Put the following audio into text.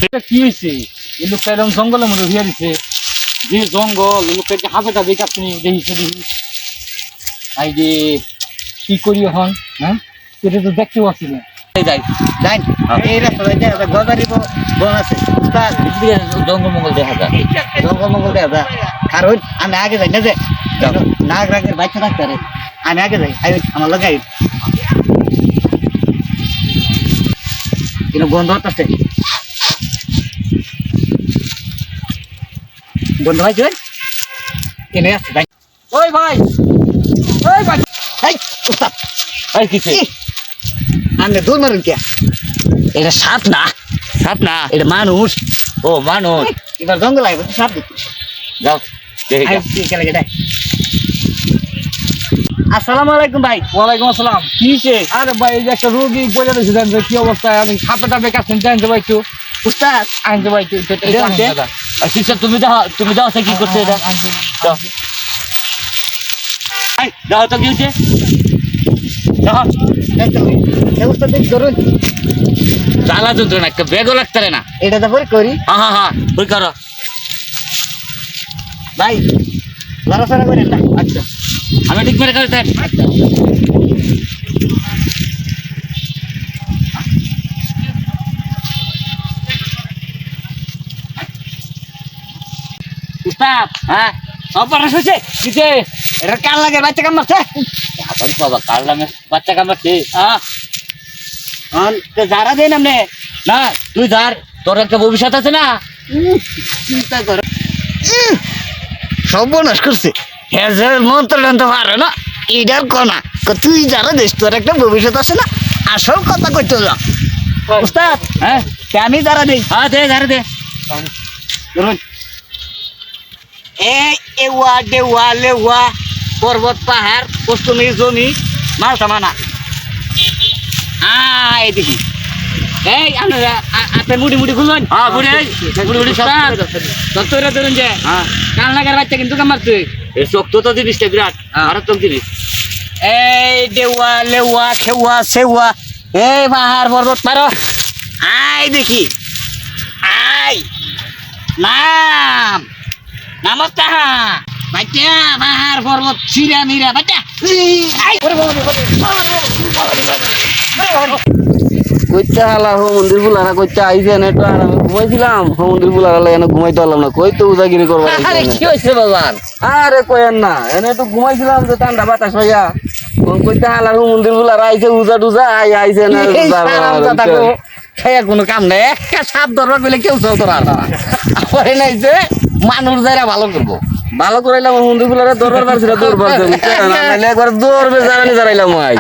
এটা কি হয়েছে? এই লোকটা এরকম জঙ্গলের মধ্যে হইয়া দিছে, যে জঙ্গল লোকটা যে হাফে টাফে আপনি দেখিছে দেখি আই যে কি করি এখন? হ্যাঁ, এটা তো দেখতেও পাচ্ছি না। যাই যাই এই রাস্তা গজারি বন আছে জঙ্গল মঙ্গল দেখা যায়, জঙ্গল মঙ্গল দেখা যায়। কারণ আমি আগে যাই না যে নাগ রাগের বাচ্চা থাকতে পারে, আমি আগে যাই আমার লগে কিন্তু বন্ধ হচ্ছে বন্ধ হয়েছে এনে আসছে যাই। ওই ভাই, ওই ভাই, এই উস্তাদ এই কিছু আমি দূর মারুন কে? এটা সাপ না, সাপ না, এটা মানুষ। ও মানুষ। এবার জঙ্গল লাগবে সাপ দেখি। যাও দেখে যাও। আসসালামু আলাইকুম ভাই। ওয়ালাইকুম আসসালাম। কি হয়েছে? আরে ভাই, এই যে একটা রোগী বলে দিয়েছে, জানতে কি অবস্থায়? আমি হাফে টাফে কাছেন, জানতে ভাই একটু উস্তাদ আনতে ভাই একটু শিক্ষা। তুমি দাও সে কি করছে এটা? দাও তো কি হচ্ছে? উস্তাদ ধরুন জ্বালা যন্ত্রণা, একটা বেগও লাগতে না। এটা তো পরে করি হ্যাঁ হ্যাঁ হ্যাঁ, ওই করো ভাই, লড়াচড়া করেন না। আচ্ছা, আমি ঠিক করে করে দেন। উস্তাদ হ্যাঁ, অপারেশন হয়েছে কিছে? এটা কার লাগে বাচ্চা কামড়ছে? আবার বাবা, কাল নামে বাচ্চা কামড়ছে। যারা দেন আপনি না, তুই ধর, তোর একটা ভবিষ্যৎ আছে না। চিন্তা করো সর্বনাশ করছে। হ্যাঁ মন্ত্র জানতে পারে না এটার কনা। তুই যারা দেশ তোর একটা ভবিষ্যৎ আছে না, আসল কথা কইতে যা উস্তাদ। হ্যাঁ আমি যারা দেই হ্যাঁ, দে ধারে দে। ধরুন এই এওয়া দেওয়া লেওয়া পর্বত পাহাড় পশ্চিমী জমি মাল সামানা এই দেখি এই আপনারা আপনার মুড়ি মুড়ি খুলুন। হ্যাঁ, বুড়ি বুড়ি বুড়ি সব তত্ত্বরা ধরুন যে হ্যাঁ, কাল লাগার বাচ্চা কিন্তু কামারছে। এই শক্ত তো জিনিসটা বিরাট মারাত্মক জিনিস। এই দেওয়া লেওয়া খেওয়া সেওয়া এই পাহাড় পর্বত পারো আই দেখি আই নাম নমস্কার বাচ্চা পাহাড় পর্বত চিরা মিরা বাচ্চা কইতে হালা হো মন্দির বুলারা কইতে আইছেন একটু আর আমি ঘুমাইছিলাম হো মন্দির বুলারা লাগে না ঘুমাইতে পারলাম না কই তো উজাগিরি করবা আরে কি হয়েছে বাবান? আরে কইেন না এনে একটু ঘুমাইছিলাম যে ঠান্ডা বাতাস হইয়া কইতে হালা হো মন্দির বুলারা আইছে উজা টুজা আইছে না খাইয়া কোনো কাম নেই। একটা সাপ ধরবার বলে কেউ চলতো না পরে নাই যে মানুষ যারা ভালো করবো। ভালো করাইলাম মন্দির বুলারা দৌড়বার পারছিল দৌড় পারছে একবার দৌড়বে জানানি জানাইলাম আই